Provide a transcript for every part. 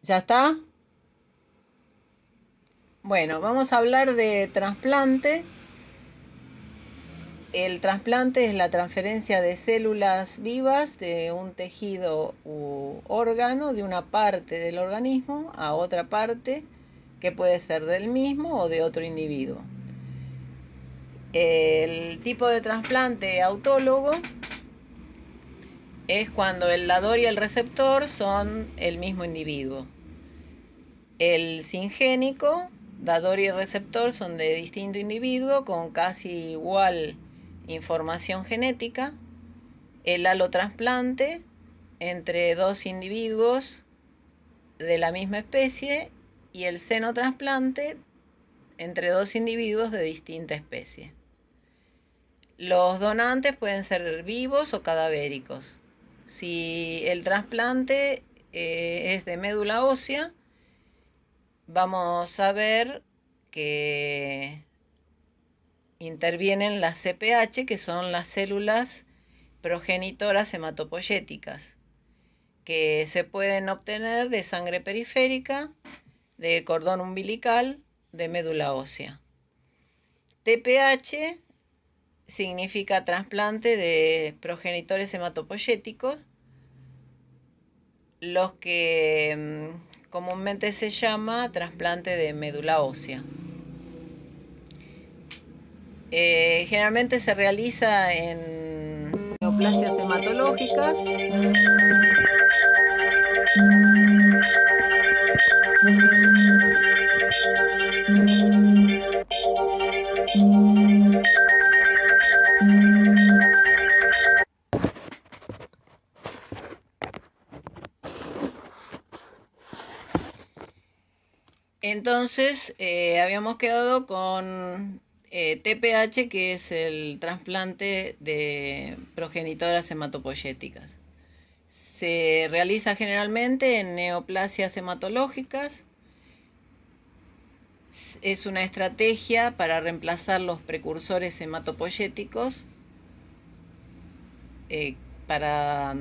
¿Ya está? Bueno, vamos a hablar de trasplante. El trasplante es la transferencia de células vivas de un tejido u órgano de una parte del organismo a otra parte que puede ser del mismo o de otro individuo. El tipo de trasplante autólogo es cuando el dador y el receptor son el mismo individuo. El singénico, dador y receptor son de distinto individuo con casi igual información genética. El alotrasplante entre dos individuos de la misma especie y el senotrasplante entre dos individuos de distinta especie. Los donantes pueden ser vivos o cadavéricos. Si el trasplante es de médula ósea, vamos a ver que intervienen las CPH, que son las células progenitoras hematopoyéticas, que se pueden obtener de sangre periférica, de cordón umbilical, de médula ósea. TPH significa trasplante de progenitores hematopoyéticos, los que comúnmente se llama trasplante de médula ósea. Generalmente se realiza en neoplasias hematológicas. Entonces, habíamos quedado con TPH, que es el trasplante de progenitoras hematopoyéticas. Se realiza generalmente en neoplasias hematológicas. Es una estrategia para reemplazar los precursores hematopoyéticos para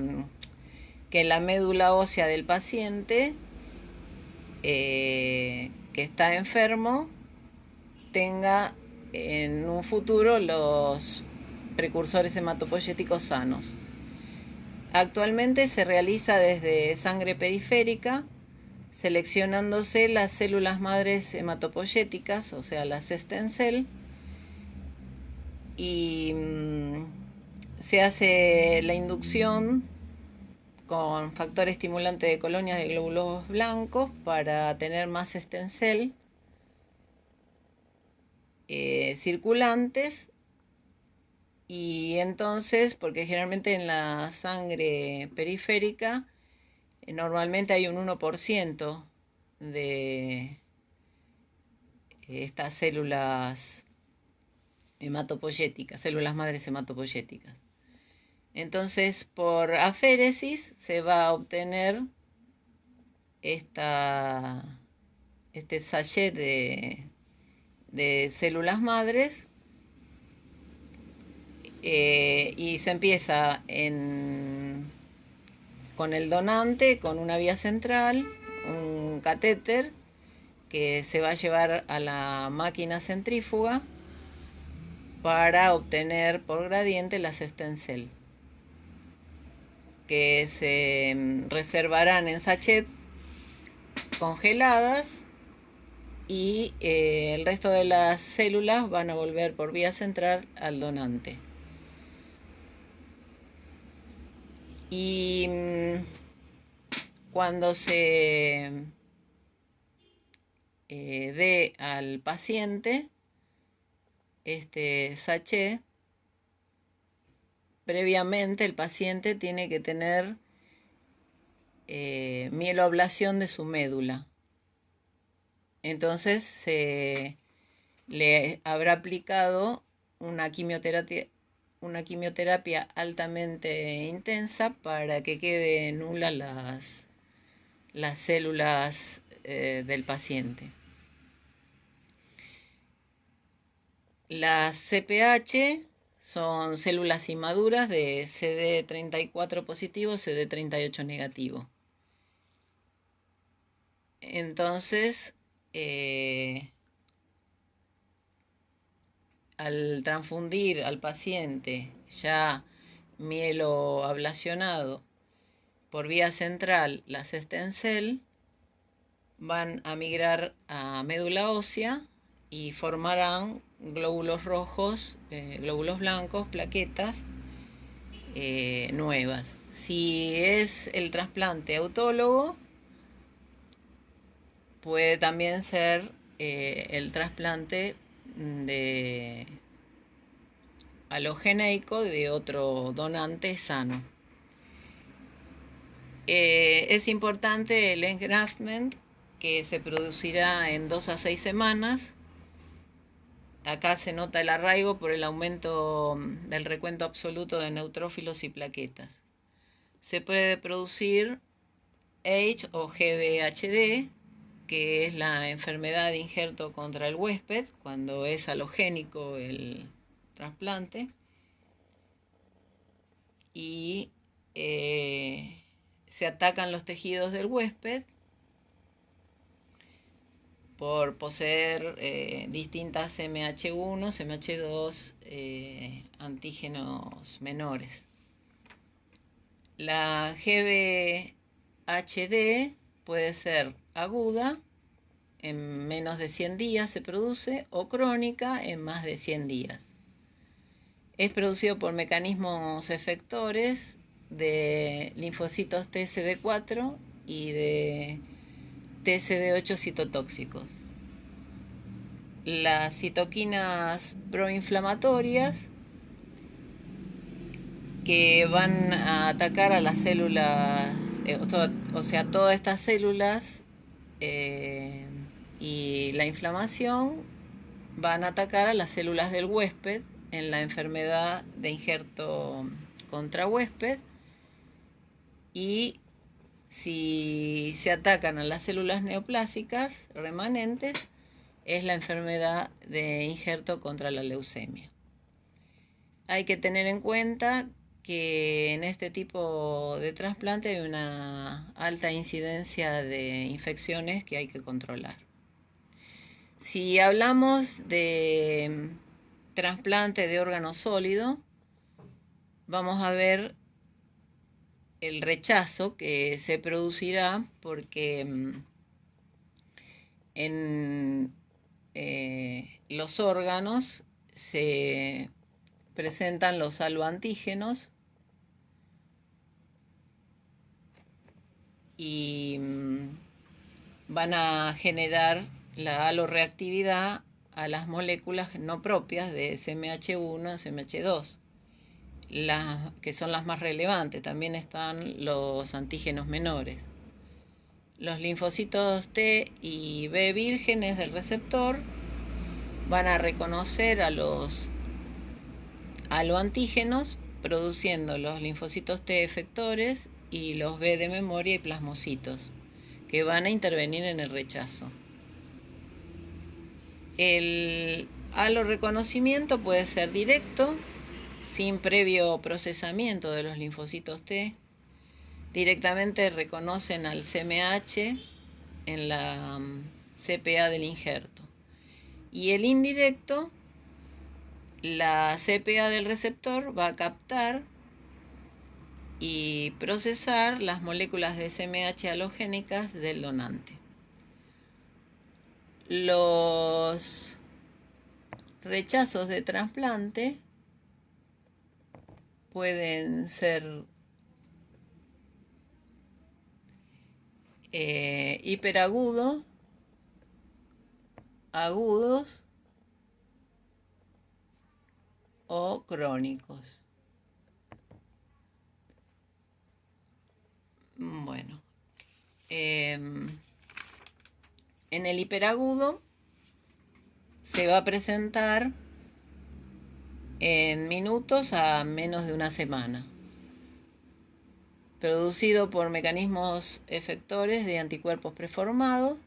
que la médula ósea del paciente que está enfermo tenga en un futuro los precursores hematopoyéticos sanos. Actualmente se realiza desde sangre periférica, seleccionándose las células madres hematopoyéticas, o sea, las stem cell, y se hace la inducción con factor estimulante de colonias de glóbulos blancos para tener más stem cell circulantes. Y entonces, porque generalmente en la sangre periférica normalmente hay un 1% de estas células hematopoyéticas, células madres hematopoyéticas. Entonces, por aféresis se va a obtener este sachet de células madres y se empieza con el donante, con una vía central, un catéter que se va a llevar a la máquina centrífuga para obtener por gradiente las stem cell, que se reservarán en sachet congeladas y el resto de las células van a volver por vía central al donante. Y cuando se dé al paciente este sachet, previamente el paciente tiene que tener mieloablación de su médula. Entonces se le habrá aplicado una quimioterapia altamente intensa para que queden nulas las células del paciente. Las CPH son células inmaduras de CD34 positivo, CD38 negativo. Entonces, al transfundir al paciente ya mieloablacionado por vía central las stem cell, van a migrar a médula ósea y formarán glóbulos rojos, glóbulos blancos, plaquetas nuevas. Si es el trasplante autólogo, puede también ser el trasplante de alogeneico de otro donante sano. Es importante el engraftment, que se producirá en 2 a 6 semanas. Acá se nota el arraigo por el aumento del recuento absoluto de neutrófilos y plaquetas. Se puede producir H o GVHD, que es la enfermedad de injerto contra el huésped, cuando es halogénico el trasplante. Y se atacan los tejidos del huésped por poseer distintas MH1, MH2 antígenos menores. La GVHD puede ser aguda, en menos de 100 días se produce, o crónica en más de 100 días. Es producido por mecanismos efectores de linfocitos TCD4 y de TCD8 citotóxicos. Las citoquinas proinflamatorias, que van a atacar a las células, o sea, todas estas células, y la inflamación van a atacar a las células del huésped en la enfermedad de injerto contra huésped, y si se atacan a las células neoplásicas remanentes, es la enfermedad de injerto contra la leucemia. Hay que tener en cuenta que en este tipo de trasplante hay una alta incidencia de infecciones que hay que controlar. Si hablamos de trasplante de órgano sólido, vamos a ver el rechazo que se producirá porque en los órganos se presentan los aloantígenos y van a generar la aloreactividad a las moléculas no propias de SMH1, SMH2, que son las más relevantes. También están los antígenos menores. Los linfocitos T y B vírgenes del receptor van a reconocer a los aloantígenos, produciendo los linfocitos T efectores y los B de memoria y plasmocitos, que van a intervenir en el rechazo. El aloreconocimiento puede ser directo, sin previo procesamiento de los linfocitos T. Directamente reconocen al CMH en la CPA del injerto. Y el indirecto, la CPA del receptor va a captar y procesar las moléculas de SMH halogénicas del donante. Los rechazos de trasplante pueden ser hiperagudos, agudos o crónicos. Bueno, en el hiperagudo se va a presentar en minutos a menos de una semana, producido por mecanismos efectores de anticuerpos preformados.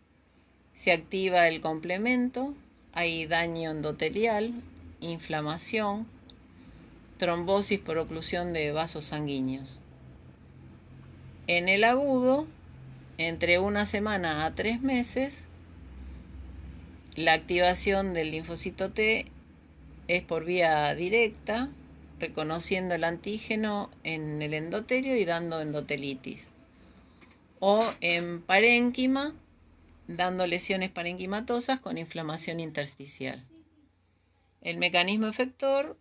Se activa el complemento, hay daño endotelial, inflamación, trombosis por oclusión de vasos sanguíneos. En el agudo entre 1 semana a 3 meses, la activación del linfocito T es por vía directa, reconociendo el antígeno en el endotelio y dando endotelitis. O en parénquima, dando lesiones parenquimatosas con inflamación intersticial. El mecanismo efector: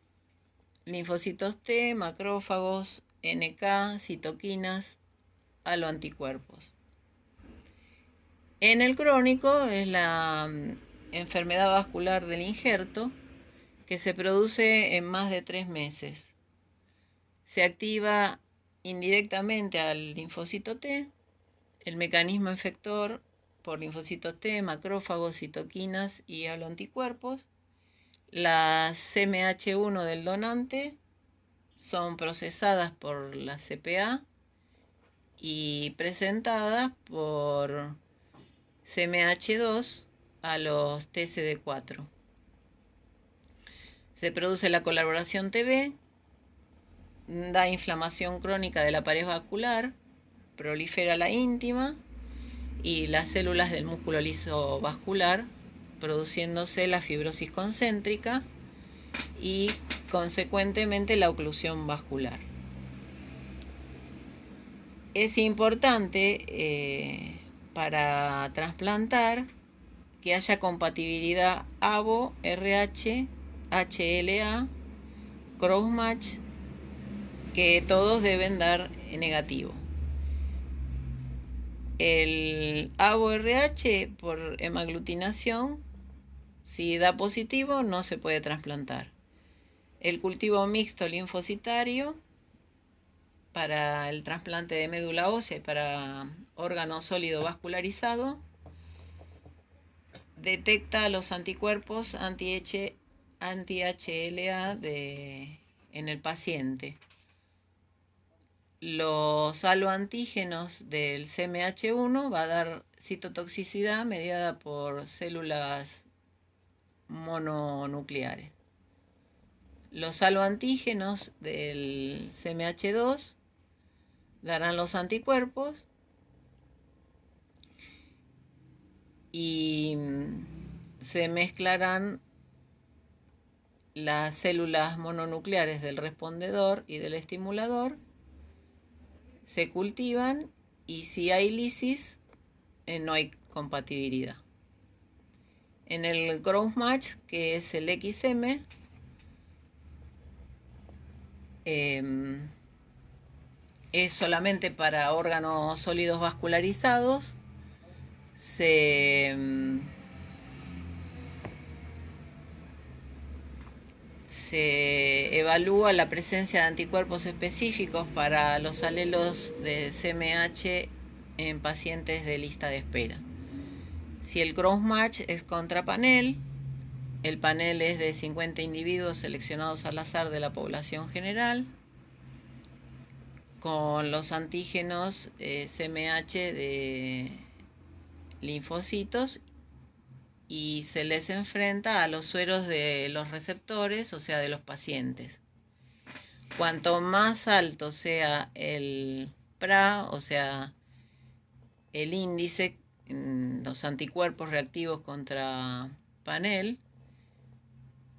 linfocitos T, macrófagos, NK, citoquinas, aloanticuerpos. En el crónico es la enfermedad vascular del injerto, que se produce en más de 3 meses. Se activa indirectamente al linfocito T, el mecanismo efector por linfocitos T, macrófagos, citoquinas y aloanticuerpos. Las CMH1 del donante son procesadas por la CPA y presentadas por CMH2 a los TCD4. Se produce la colaboración TB, da inflamación crónica de la pared vascular, prolifera la íntima y las células del músculo liso vascular, produciéndose la fibrosis concéntrica y consecuentemente la oclusión vascular. Es importante para trasplantar que haya compatibilidad ABO, RH, HLA, crossmatch, que todos deben dar negativo. El ABO-RH por hemaglutinación, si da positivo, no se puede trasplantar. El cultivo mixto linfocitario para el trasplante de médula ósea y para órgano sólido vascularizado detecta los anticuerpos anti-HLA en el paciente. Los aloantígenos del CMH1 va a dar citotoxicidad mediada por células mononucleares. Los aloantígenos del CMH2 darán los anticuerpos y se mezclarán las células mononucleares del respondedor y del estimulador, se cultivan y si hay lisis, no hay compatibilidad. En el crossmatch, que es el XM, es solamente para órganos sólidos vascularizados. Se evalúa la presencia de anticuerpos específicos para los alelos de CMH en pacientes de lista de espera. Si el crossmatch es contra panel, el panel es de 50 individuos seleccionados al azar de la población general, con los antígenos CMH de linfocitos, y se les enfrenta a los sueros de los receptores, o sea, de los pacientes. Cuanto más alto sea el PRA, o sea, el índice, los anticuerpos reactivos contra panel,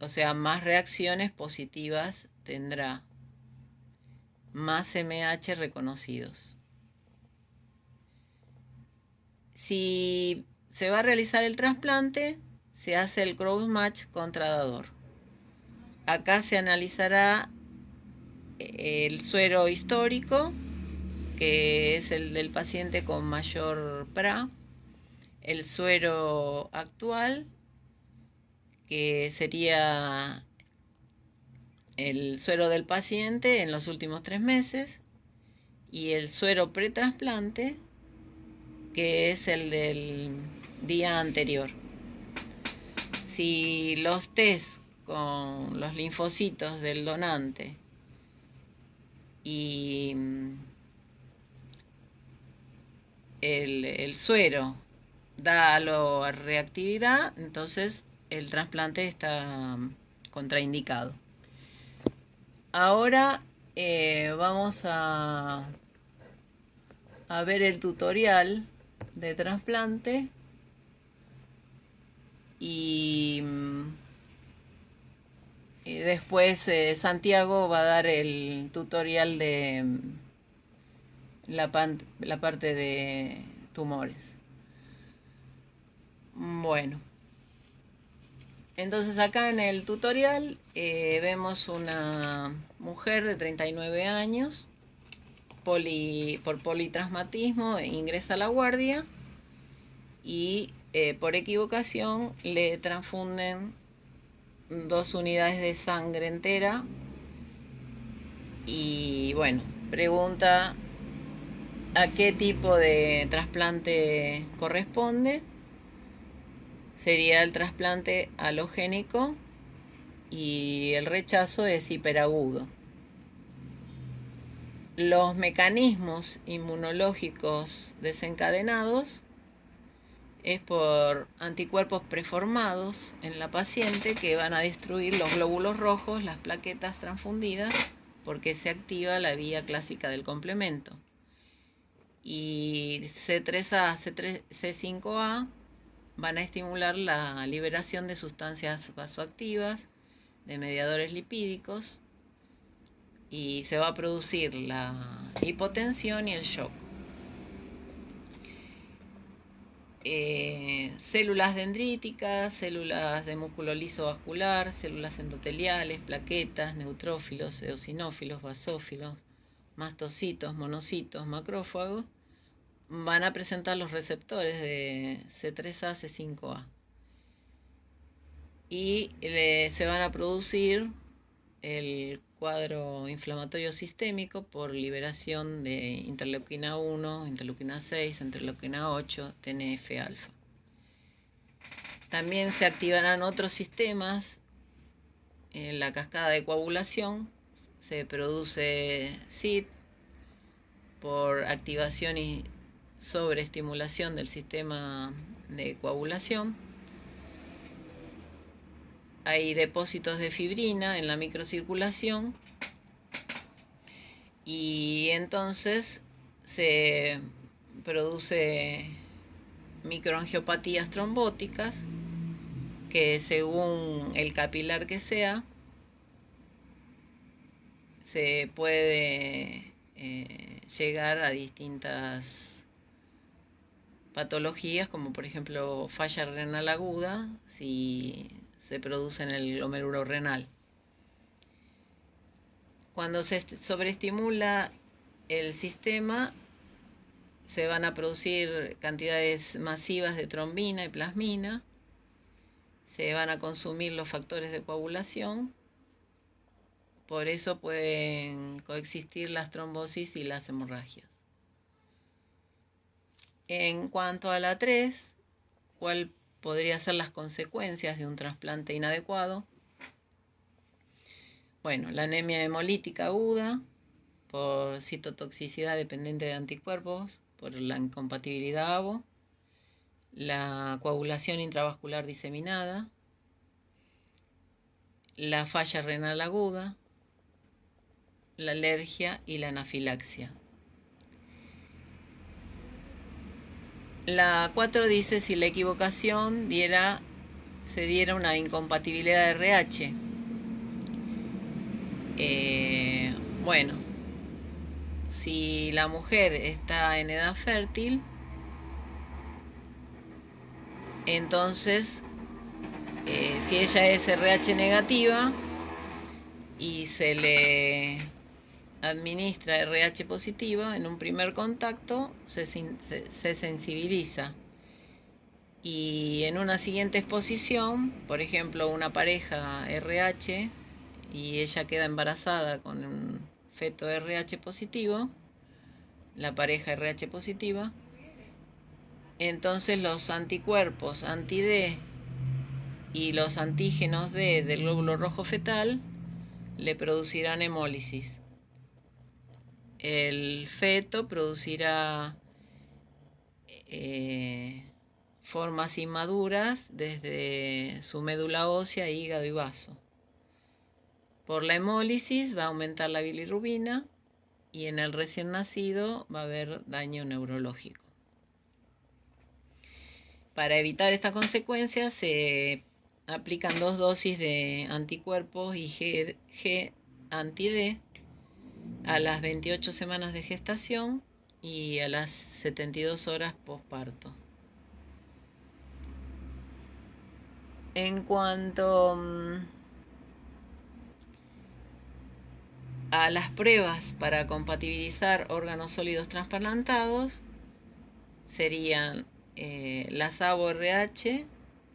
o sea, más reacciones positivas tendrá, más MH reconocidos. Si se va a realizar el trasplante, se hace el crossmatch contra dador. Acá se analizará el suero histórico, que es el del paciente con mayor PRA, el suero actual, que sería el suero del paciente en los últimos 3 meses, y el suero pretrasplante, que es el del día anterior. Si los test con los linfocitos del donante y el suero da a reactividad, entonces el trasplante está contraindicado. Ahora vamos a ver el tutorial de trasplante y después Santiago va a dar el tutorial de la parte de tumores. Bueno, entonces acá en el tutorial vemos una mujer de 39 años por politraumatismo ingresa a la guardia y por equivocación le transfunden 2 unidades de sangre entera y bueno, pregunta a qué tipo de trasplante corresponde. Sería el trasplante halogénico y el rechazo es hiperagudo. Los mecanismos inmunológicos desencadenados es por anticuerpos preformados en la paciente que van a destruir los glóbulos rojos, las plaquetas transfundidas, porque se activa la vía clásica del complemento. Y C3A, C5A van a estimular la liberación de sustancias vasoactivas, de mediadores lipídicos, y se va a producir la hipotensión y el shock. Células dendríticas, células de músculo liso vascular, células endoteliales, plaquetas, neutrófilos, eosinófilos, basófilos, mastocitos, monocitos, macrófagos, van a presentar los receptores de C3A, C5A. Y se van a producir el cuadro inflamatorio sistémico por liberación de interleuquina 1, interleuquina 6, interleuquina 8, TNF-alfa. También se activarán otros sistemas en la cascada de coagulación. Se produce SIT por activación y sobreestimulación del sistema de coagulación. Hay depósitos de fibrina en la microcirculación y entonces se produce microangiopatías trombóticas que según el capilar que sea se puede llegar a distintas patologías, como por ejemplo falla renal aguda si se produce en el glomérulo renal. Cuando se sobreestimula el sistema, se van a producir cantidades masivas de trombina y plasmina, se van a consumir los factores de coagulación, por eso pueden coexistir las trombosis y las hemorragias. En cuanto a la 3, ¿cuál podría ser las consecuencias de un trasplante inadecuado? Bueno, la anemia hemolítica aguda por citotoxicidad dependiente de anticuerpos, por la incompatibilidad ABO, la coagulación intravascular diseminada, la falla renal aguda, la alergia y la anafilaxia. La 4 dice si la equivocación se diera una incompatibilidad de RH. Bueno, si la mujer está en edad fértil, entonces si ella es RH negativa y se le administra RH positiva, en un primer contacto se sensibiliza y en una siguiente exposición, por ejemplo una pareja RH y ella queda embarazada con un feto RH positivo, la pareja RH positiva, entonces los anticuerpos anti-D y los antígenos D del glóbulo rojo fetal le producirán hemólisis. El feto producirá formas inmaduras desde su médula ósea, hígado y vaso. Por la hemólisis va a aumentar la bilirrubina y en el recién nacido va a haber daño neurológico. Para evitar esta consecuencia se aplican 2 dosis de anticuerpos y G anti-D a las 28 semanas de gestación y a las 72 horas posparto. En cuanto a las pruebas para compatibilizar órganos sólidos trasplantados, serían la SABO-RH,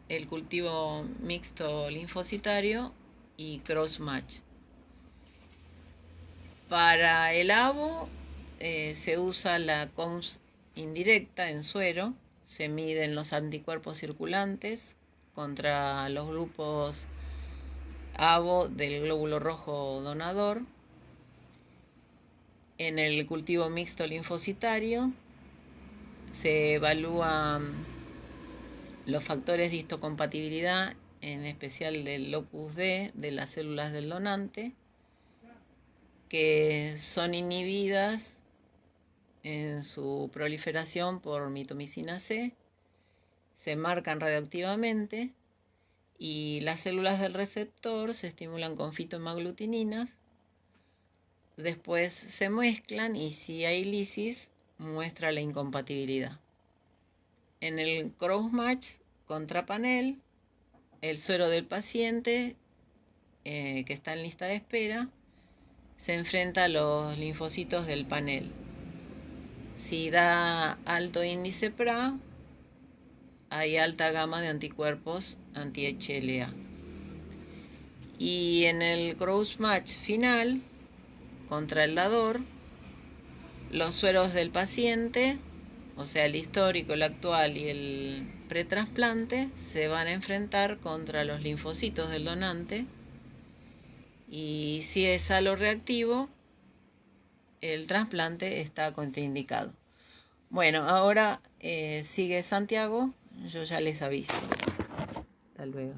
el cultivo mixto linfocitario y cross-match. Para el ABO se usa la COMS indirecta en suero, se miden los anticuerpos circulantes contra los grupos ABO del glóbulo rojo donador. En el cultivo mixto linfocitario se evalúan los factores de histocompatibilidad, en especial del locus D de las células del donante, que son inhibidas en su proliferación por mitomicina C, se marcan radioactivamente y las células del receptor se estimulan con fitohemaglutininas, después se mezclan y si hay lisis muestra la incompatibilidad. En el cross-match contra panel, el suero del paciente que está en lista de espera se enfrenta a los linfocitos del panel. Si da alto índice PRA, hay alta gama de anticuerpos anti-HLA. Y en el cross-match final, contra el dador, los sueros del paciente, o sea, el histórico, el actual y el pretrasplante, se van a enfrentar contra los linfocitos del donante. Y si es aloreactivo, el trasplante está contraindicado. Bueno, ahora sigue Santiago, yo ya les aviso. Hasta luego.